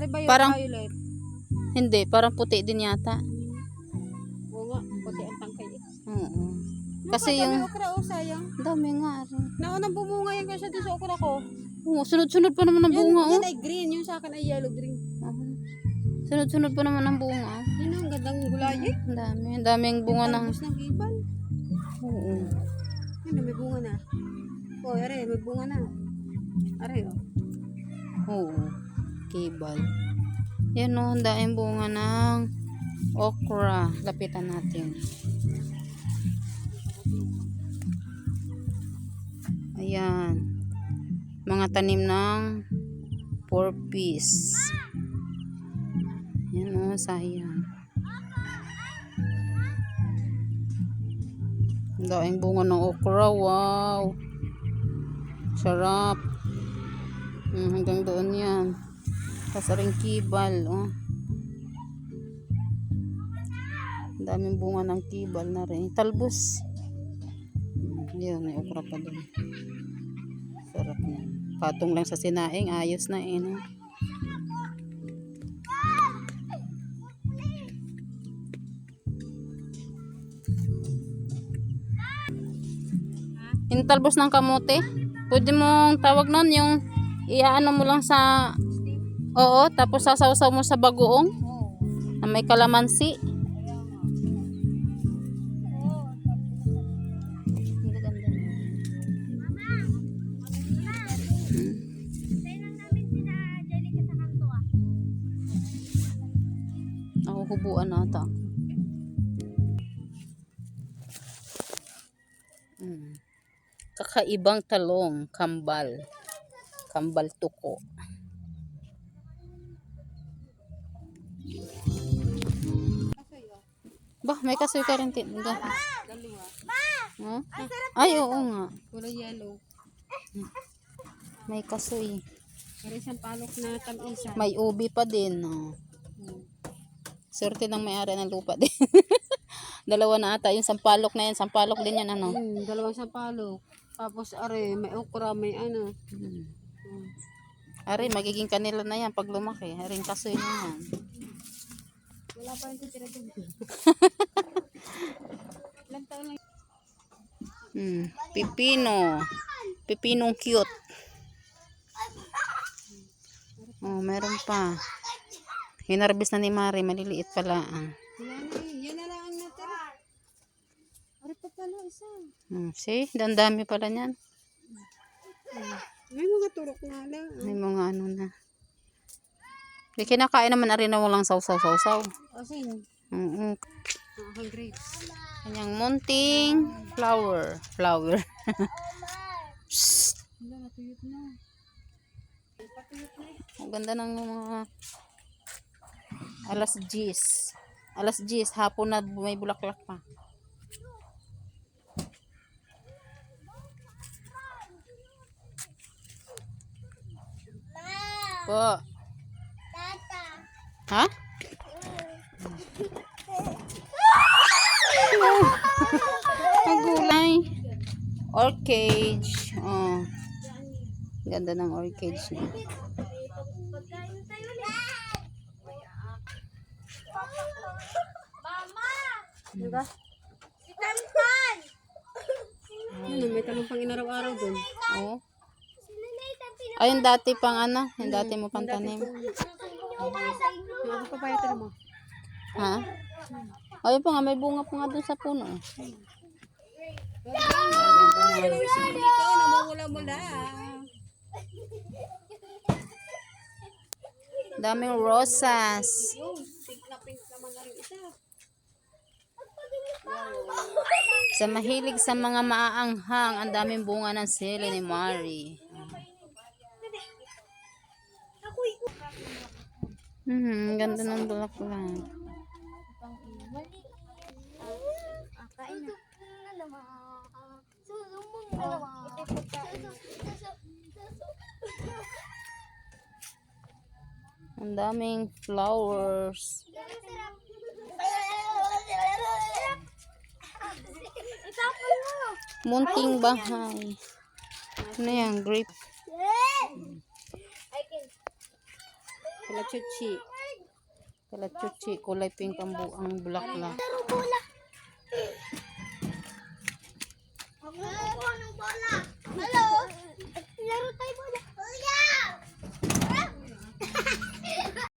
Ari ba Parang, violet? hindi, parang puti din yata. Oo nga, puti ang tangkay. Oo. Kasi yung, okra, oh, sayang. dami nga rin. Naunang bumunga yan kasi doon sa okra ko. Oo, sunod-sunod pa naman ang bunga, Yan ay green, yung sa akin ay yellow green. Sunod-sunod pa naman ang bunga. Yan ang gandang gulay eh. Ang daming bunga ng, Talbos ng gibal. oo. Yan, may bunga na. Oh, are, may bunga na. Are, oh. Oo. Kibal. Yan o, ang daming bunga ng okra. Lapitan natin. Ayan. Mga tanim ng 4-piece. Yan o, sayang. Ang daming bunga ng okra. Wow. Sarap. Hanggang doon yan. Tapos rin kibal. Oh. Ang daming bunga ng kibal na rin. Talbos. Yan, may okra pa doon. Sarap na. Patong lang sa sinaing. Ayos na eh. No? Yung talbos ng kamote. Pwede mong tawag nun yung iaano mo lang sa, oo, tapos sasawsaw mo sa bagoong na may kalamansi. Ako hubuan ata. Kakaibang talong, kambal. Kambal tuko. Bah, may kasoy ka rin. Huh? Ay, oo nga. Kulay yellow. May kasoy. Pero isang palok na tam-isa. May ubi pa din. Oh. Swerte ng may-ari ng lupa din. Dalawa na ata. Yung sampalok na yan. Sampalok din yan. Ano? Dalawang sampalok. Tapos are, may okra, may ano. Are, magiging kanila na yan pag lumaki. Aring kasoy na yan. Wala pa yung titira din. Ilang taon lang. Pipino. Pipinong cute. Oh, meron pa. Hinarbis na ni Mari. Maliliit pala. Yan na lang ang natira. Ari pa pala isa. See? Dami pala niyan. May mga turok nga lang. May mga ano na. Di kinakain naman na rin na walang sausaw-sausaw. Asin. Oo. Ang grapes. Kanyang munting flower. Flower. Wala, natuyot na. Ang ganda ng mga alas 10. Alas 10. Hapon na may bulaklak pa. Po. Ha? Ang gulay. Orchid. Oh. Ganda ng orchid niya. Diba? Si Tantan! Ano, may talong pang inaraw-araw dun. Oo. Ayun dati pang ano, yung dati mo pang tanim. Ano pa pa yata mo? Ha? Ayun pa nga, may bunga pa nga dun sa puno. Ikaw, namumula-mula. Daming rosas. Pink na naman na rin isa. Sa mahilig sa mga maaanghang, ang daming bunga ng sili ni Mari. Ganda ng bulaklak. Ang daming flowers. Munting bahay. Ano yan? Grape. Kalachuchi. Kalachuchi, kulay pink ang bulaklak. Ako ng bola. Hello.